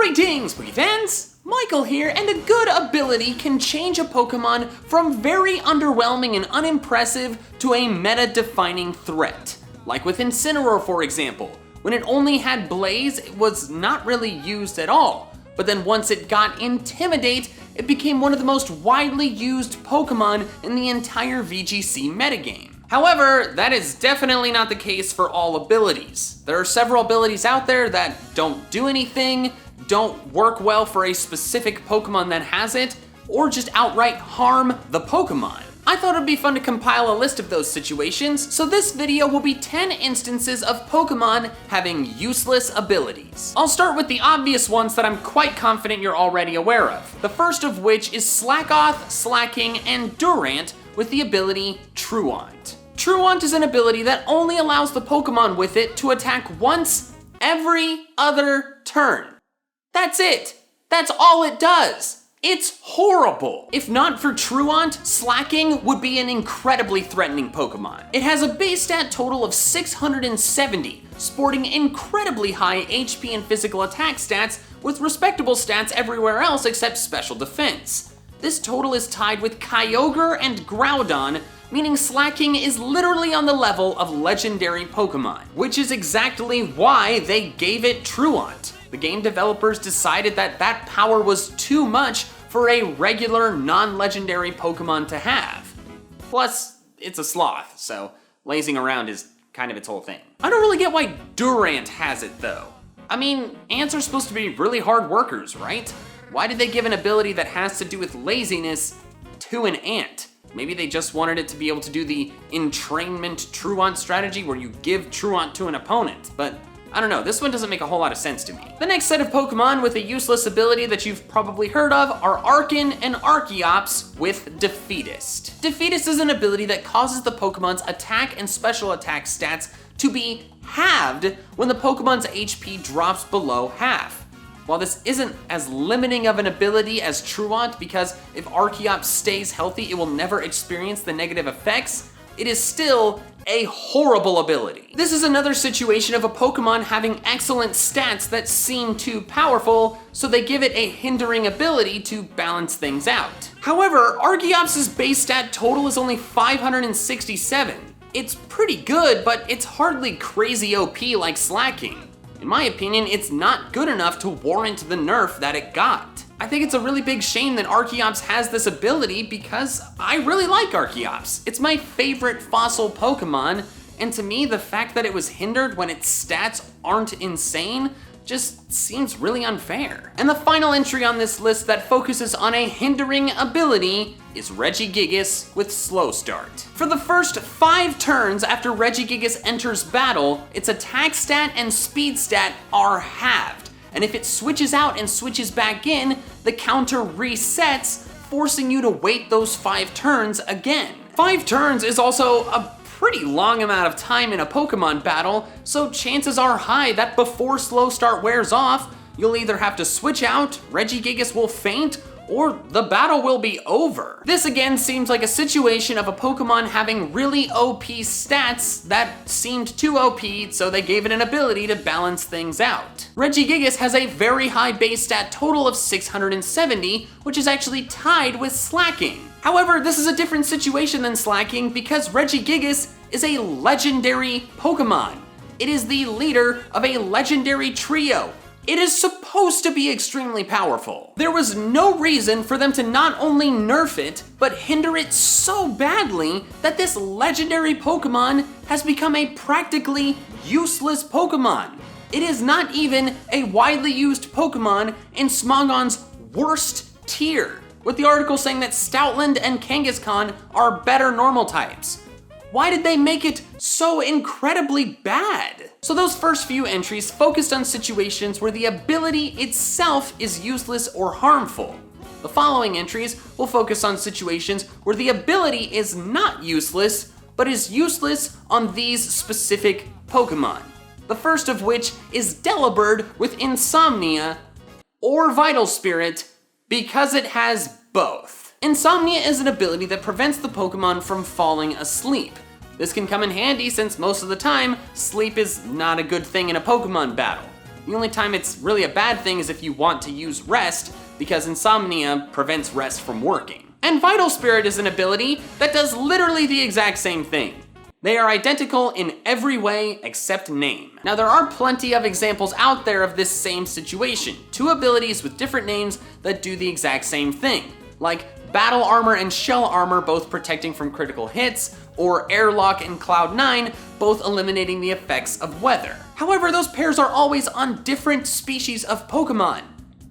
Greetings, Spooky fans! Michael here, and a good ability can change a Pokemon from very underwhelming and unimpressive to a meta-defining threat. Like with Incineroar, for example. When it only had Blaze, it was not really used at all. But then once it got Intimidate, it became one of the most widely used Pokemon in the entire VGC metagame. However, that is definitely not the case for all abilities. There are several abilities out there that don't do anything, don't work well for a specific Pokemon that has it, or just outright harm the Pokemon. I thought it'd be fun to compile a list of those situations, so this video will be 10 instances of Pokemon having useless abilities. I'll start with the obvious ones that I'm quite confident you're already aware of. The first of which is Slackoth, Slacking, and Durant with the ability Truant. Truant is an ability that only allows the Pokemon with it to attack once every other turn. That's it. That's all it does. It's horrible. If not for Truant, Slacking would be an incredibly threatening Pokemon. It has a base stat total of 670, sporting incredibly high HP and physical attack stats with respectable stats everywhere else except special defense. This total is tied with Kyogre and Groudon, meaning Slacking is literally on the level of legendary Pokemon, which is exactly why they gave it Truant. The game developers decided that that power was too much for a regular, non-legendary Pokemon to have. Plus, it's a sloth, so lazing around is kind of its whole thing. I don't really get why Durant has it though. I mean, ants are supposed to be really hard workers, right? Why did they give an ability that has to do with laziness to an ant? Maybe they just wanted it to be able to do the entrainment Truant strategy where you give Truant to an opponent, but I don't know, this one doesn't make a whole lot of sense to me. The next set of Pokemon with a useless ability that you've probably heard of are Arcan and Archeops with Defeatist. Defeatist is an ability that causes the Pokemon's attack and special attack stats to be halved when the Pokemon's HP drops below half. While this isn't as limiting of an ability as Truant, because if Archeops stays healthy, it will never experience the negative effects, it is still a horrible ability. This is another situation of a Pokemon having excellent stats that seem too powerful, so they give it a hindering ability to balance things out. However, Archeops' base stat total is only 567. It's pretty good, but it's hardly crazy OP like Slacking. In my opinion, it's not good enough to warrant the nerf that it got. I think it's a really big shame that Archeops has this ability because I really like Archeops. It's my favorite fossil Pokemon, and to me, the fact that it was hindered when its stats aren't insane just seems really unfair. And the final entry on this list that focuses on a hindering ability is Regigigas with Slow Start. For the first 5 turns after Regigigas enters battle, its attack stat and speed stat are halved. And if it switches out and switches back in, the counter resets, forcing you to wait those 5 turns again. 5 turns is also a pretty long amount of time in a Pokemon battle, so chances are high that before Slow Start wears off, you'll either have to switch out, Regigigas will faint, or the battle will be over. This again seems like a situation of a Pokemon having really OP stats that seemed too OP, so they gave it an ability to balance things out. Regigigas has a very high base stat total of 670, which is actually tied with Slacking. However, this is a different situation than Slacking because Regigigas is a legendary Pokemon. It is the leader of a legendary trio. It is supposed to be extremely powerful. There was no reason for them to not only nerf it, but hinder it so badly that this legendary Pokemon has become a practically useless Pokemon. It is not even a widely used Pokemon in Smogon's worst tier, with the article saying that Stoutland and Kangaskhan are better normal types. Why did they make it so incredibly bad? So those first few entries focused on situations where the ability itself is useless or harmful. The following entries will focus on situations where the ability is not useless, but is useless on these specific Pokemon. The first of which is Delibird with Insomnia or Vital Spirit because it has both. Insomnia is an ability that prevents the Pokemon from falling asleep. This can come in handy since most of the time, sleep is not a good thing in a Pokemon battle. The only time it's really a bad thing is if you want to use rest, because Insomnia prevents rest from working. And Vital Spirit is an ability that does literally the exact same thing. They are identical in every way except name. Now there are plenty of examples out there of this same situation. Two abilities with different names that do the exact same thing. Like Battle Armor and Shell Armor both protecting from critical hits, or Airlock and Cloud 9 both eliminating the effects of weather. However, those pairs are always on different species of Pokemon.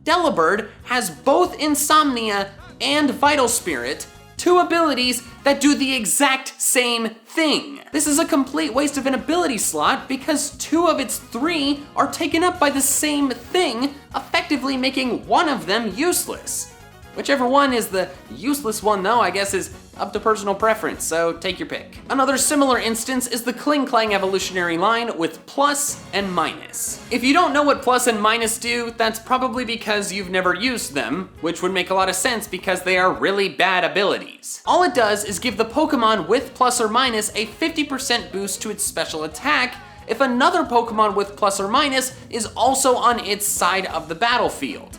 Delibird has both Insomnia and Vital Spirit, two abilities that do the exact same thing. This is a complete waste of an ability slot because two of its three are taken up by the same thing, effectively making one of them useless. Whichever one is the useless one though, I guess is up to personal preference, so take your pick. Another similar instance is the Kling Klang evolutionary line with plus and minus. If you don't know what plus and minus do, that's probably because you've never used them, which would make a lot of sense because they are really bad abilities. All it does is give the Pokemon with plus or minus a 50% boost to its special attack if another Pokemon with plus or minus is also on its side of the battlefield.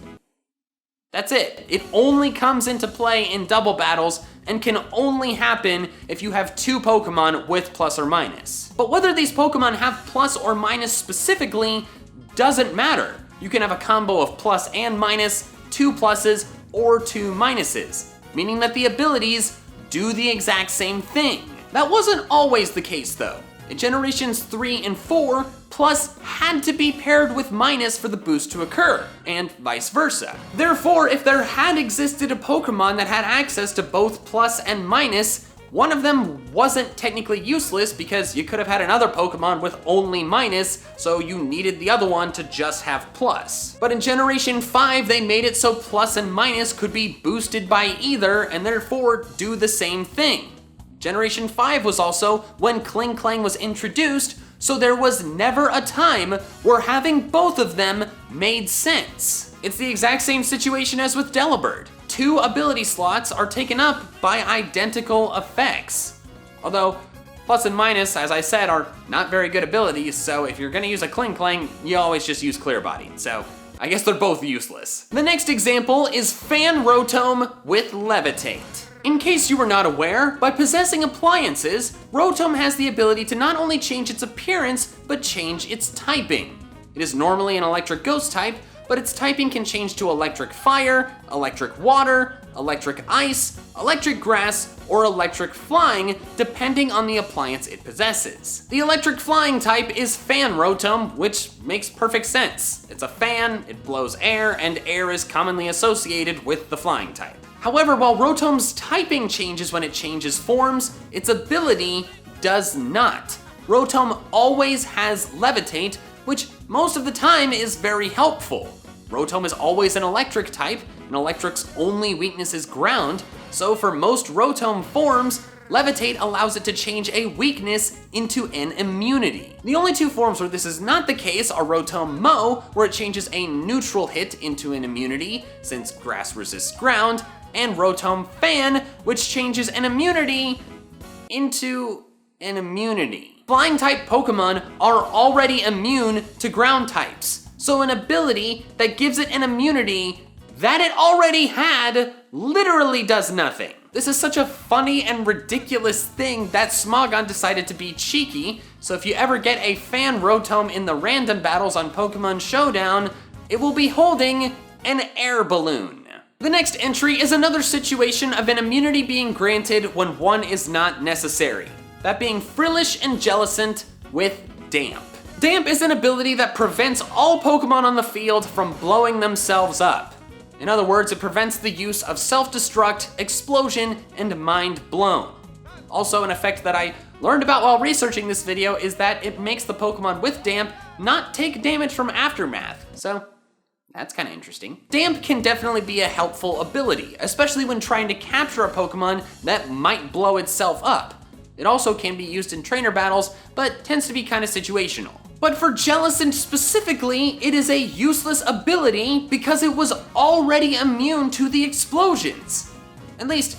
That's it. It only comes into play in double battles and can only happen if you have two Pokemon with plus or minus. But whether these Pokemon have plus or minus specifically doesn't matter. You can have a combo of plus and minus, two pluses, or two minuses, meaning that the abilities do the exact same thing. That wasn't always the case though. In generations 3 and 4, plus had to be paired with minus for the boost to occur, and vice versa. Therefore, if there had existed a Pokemon that had access to both plus and minus, one of them wasn't technically useless because you could have had another Pokemon with only minus, so you needed the other one to just have plus. But in Generation 5, they made it so plus and minus could be boosted by either, and therefore do the same thing. Generation 5 was also when Kling Klang was introduced, so there was never a time where having both of them made sense. It's the exact same situation as with Delibird. Two ability slots are taken up by identical effects. Although, plus and minus, as I said, are not very good abilities, so if you're gonna use a Kling Klang, you always just use Clear Body, so I guess they're both useless. The next example is Fan Rotom with Levitate. In case you were not aware, by possessing appliances, Rotom has the ability to not only change its appearance, but change its typing. It is normally an electric ghost type, but its typing can change to electric fire, electric water, electric ice, electric grass, or electric flying, depending on the appliance it possesses. The electric flying type is Fan Rotom, which makes perfect sense. It's a fan, it blows air, and air is commonly associated with the flying type. However, while Rotom's typing changes when it changes forms, its ability does not. Rotom always has Levitate, which most of the time is very helpful. Rotom is always an electric type, and electric's only weakness is ground, so for most Rotom forms, Levitate allows it to change a weakness into an immunity. The only two forms where this is not the case are Rotom Mow, where it changes a neutral hit into an immunity, since grass resists ground, and Rotom Fan, which changes an immunity into an immunity. Flying type Pokemon are already immune to ground types, so an ability that gives it an immunity that it already had literally does nothing. This is such a funny and ridiculous thing that Smogon decided to be cheeky, so if you ever get a Fan Rotom in the random battles on Pokemon Showdown, it will be holding an air balloon. The next entry is another situation of an immunity being granted when one is not necessary. That being Frillish and Jellicent with Damp. Damp is an ability that prevents all Pokemon on the field from blowing themselves up. In other words, it prevents the use of self-destruct, explosion, and mind blown. Also, an effect that I learned about while researching this video is that it makes the Pokemon with Damp not take damage from Aftermath, so that's kind of interesting. Damp can definitely be a helpful ability, especially when trying to capture a Pokemon that might blow itself up. It also can be used in trainer battles, but tends to be kind of situational. But for Jellicent specifically, it is a useless ability because it was already immune to the explosions. At least,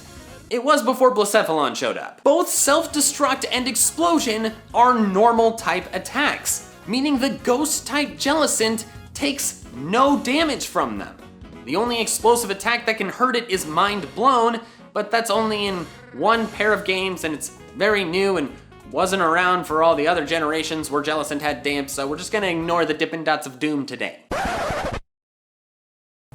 it was before Blacephalon showed up. Both self-destruct and explosion are normal type attacks, meaning the ghost type Jellicent takes no damage from them. The only explosive attack that can hurt it is Mind Blown, but that's only in one pair of games and it's very new and wasn't around for all the other generations where Jellicent had damp, so we're just gonna ignore the Dippin' Dots of Doom today.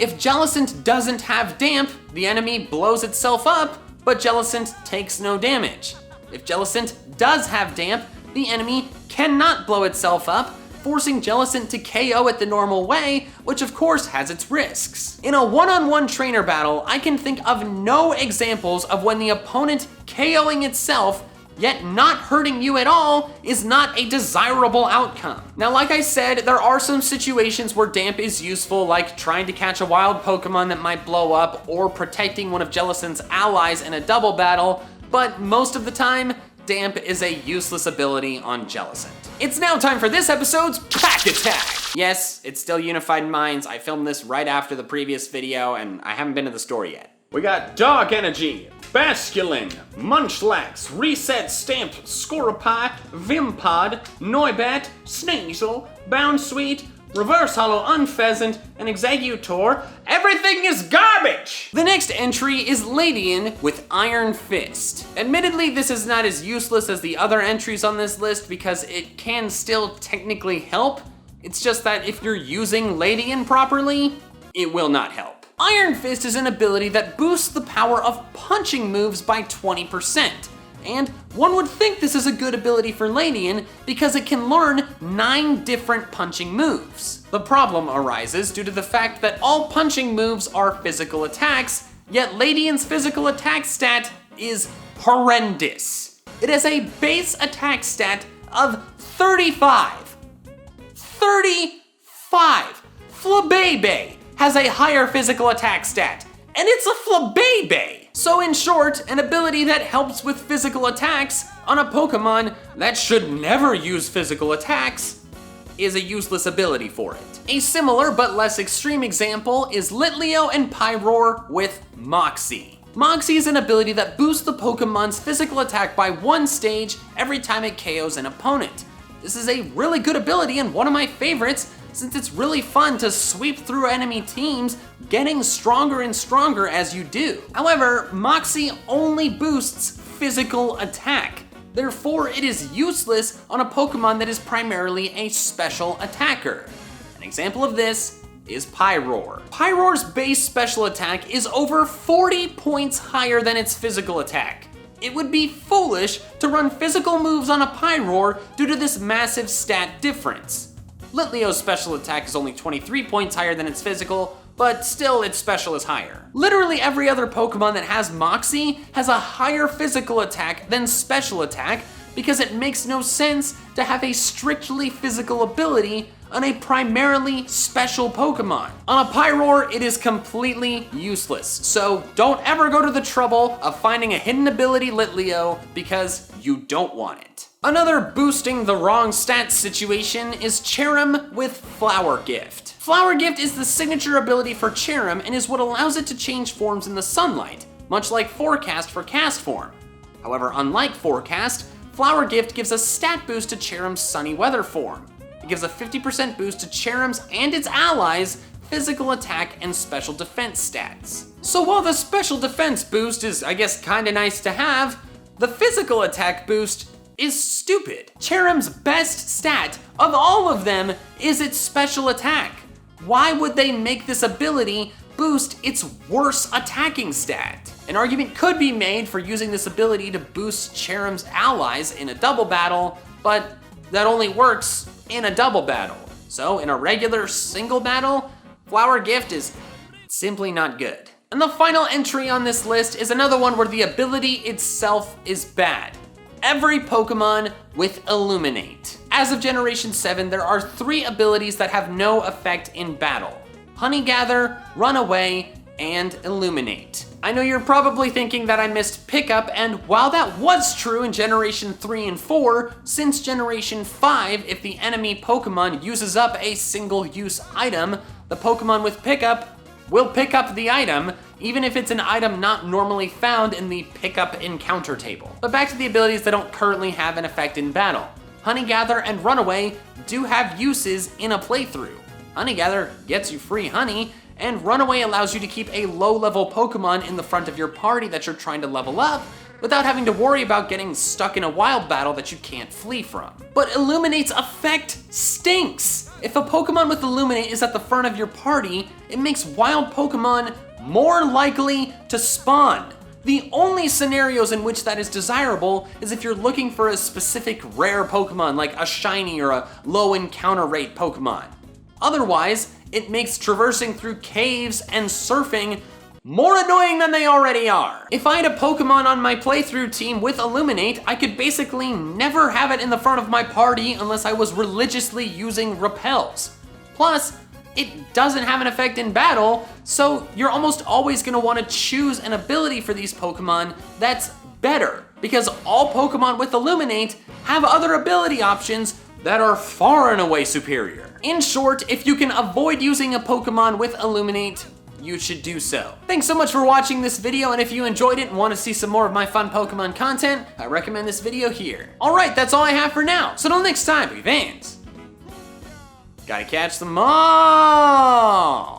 If Jellicent doesn't have damp, the enemy blows itself up, but Jellicent takes no damage. If Jellicent does have damp, the enemy cannot blow itself up, forcing Jellicent to KO it the normal way, which of course has its risks. In a one-on-one trainer battle, I can think of no examples of when the opponent KOing itself yet not hurting you at all is not a desirable outcome. Now, like I said, there are some situations where damp is useful, like trying to catch a wild Pokemon that might blow up or protecting one of Jellicent's allies in a double battle, but most of the time, damp is a useless ability on Jellicent. It's now time for this episode's Pack Attack! Yes, it's still Unified Minds. I filmed this right after the previous video, and I haven't been to the store yet. We got Dog Energy, Basculin, Munchlax, Reset Stamp, Scoropie, Vimpod, Noibat, Sneasel, Bounsweet, Reverse Hollow Unpheasant, and Executor. Everything is garbage! The next entry is Ladian with Iron Fist. Admittedly, this is not as useless as the other entries on this list because it can still technically help. It's just that if you're using Ladian properly, it will not help. Iron Fist is an ability that boosts the power of punching moves by 20%. And one would think this is a good ability for Ladian because it can learn 9 different punching moves. The problem arises due to the fact that all punching moves are physical attacks, yet Ladian's physical attack stat is horrendous. It has a base attack stat of 35. 35! Flabébé has a higher physical attack stat, and it's a Flabébé! So in short, an ability that helps with physical attacks on a Pokemon that should never use physical attacks is a useless ability for it. A similar but less extreme example is Litleo and Pyroar with Moxie. Moxie is an ability that boosts the Pokemon's physical attack by 1 stage every time it KOs an opponent. This is a really good ability and one of my favorites, since it's really fun to sweep through enemy teams, getting stronger and stronger as you do. However, Moxie only boosts physical attack. Therefore, it is useless on a Pokemon that is primarily a special attacker. An example of this is Pyroar. Pyroar's base special attack is over 40 points higher than its physical attack. It would be foolish to run physical moves on a Pyroar due to this massive stat difference. Litleo's special attack is only 23 points higher than its physical, but still its special is higher. Literally every other Pokemon that has Moxie has a higher physical attack than special attack because it makes no sense to have a strictly physical ability on a primarily special Pokemon. On a Pyroar, it is completely useless, so don't ever go to the trouble of finding a hidden ability Litleo because you don't want it. Another boosting the wrong stats situation is Cherrim with Flower Gift. Flower Gift is the signature ability for Cherrim and is what allows it to change forms in the sunlight, much like Forecast for Cast Form. However, unlike Forecast, Flower Gift gives a stat boost to Cherrim's sunny weather form. It gives a 50% boost to Cherrim's and its allies' physical attack and special defense stats. So while the special defense boost is, I guess, kinda nice to have, the physical attack boost is stupid. Cherrim's best stat of all of them is its special attack. Why would they make this ability boost its worst attacking stat? An argument could be made for using this ability to boost Cherrim's allies in a double battle, but that only works in a double battle. So in a regular single battle, Flower Gift is simply not good. And the final entry on this list is another one where the ability itself is bad. Every Pokemon with Illuminate. As of Generation 7, there are 3 abilities that have no effect in battle: Honey Gather, Run Away, and Illuminate. I know you're probably thinking that I missed Pickup, and while that was true in Generation 3 and 4, since Generation 5, if the enemy Pokemon uses up a single-use item, the Pokemon with Pickup will pick up the item, even if it's an item not normally found in the Pickup encounter table. But back to the abilities that don't currently have an effect in battle. Honey Gather and Runaway do have uses in a playthrough. Honey Gather gets you free honey, and Runaway allows you to keep a low-level Pokemon in the front of your party that you're trying to level up without having to worry about getting stuck in a wild battle that you can't flee from. But Illuminate's effect stinks! If a Pokemon with Illuminate is at the front of your party, it makes wild Pokemon more likely to spawn. The only scenarios in which that is desirable is if you're looking for a specific rare Pokemon like a shiny or a low encounter rate Pokemon. Otherwise, it makes traversing through caves and surfing more annoying than they already are. If I had a Pokemon on my playthrough team with Illuminate, I could basically never have it in the front of my party unless I was religiously using repels. Plus, it doesn't have an effect in battle, so you're almost always gonna wanna choose an ability for these Pokemon that's better, because all Pokemon with Illuminate have other ability options that are far and away superior. In short, if you can avoid using a Pokemon with Illuminate, you should do so. Thanks so much for watching this video, and if you enjoyed it and want to see some more of my fun Pokemon content, I recommend this video here. Alright, that's all I have for now, so until next time, we fans, gotta catch them all!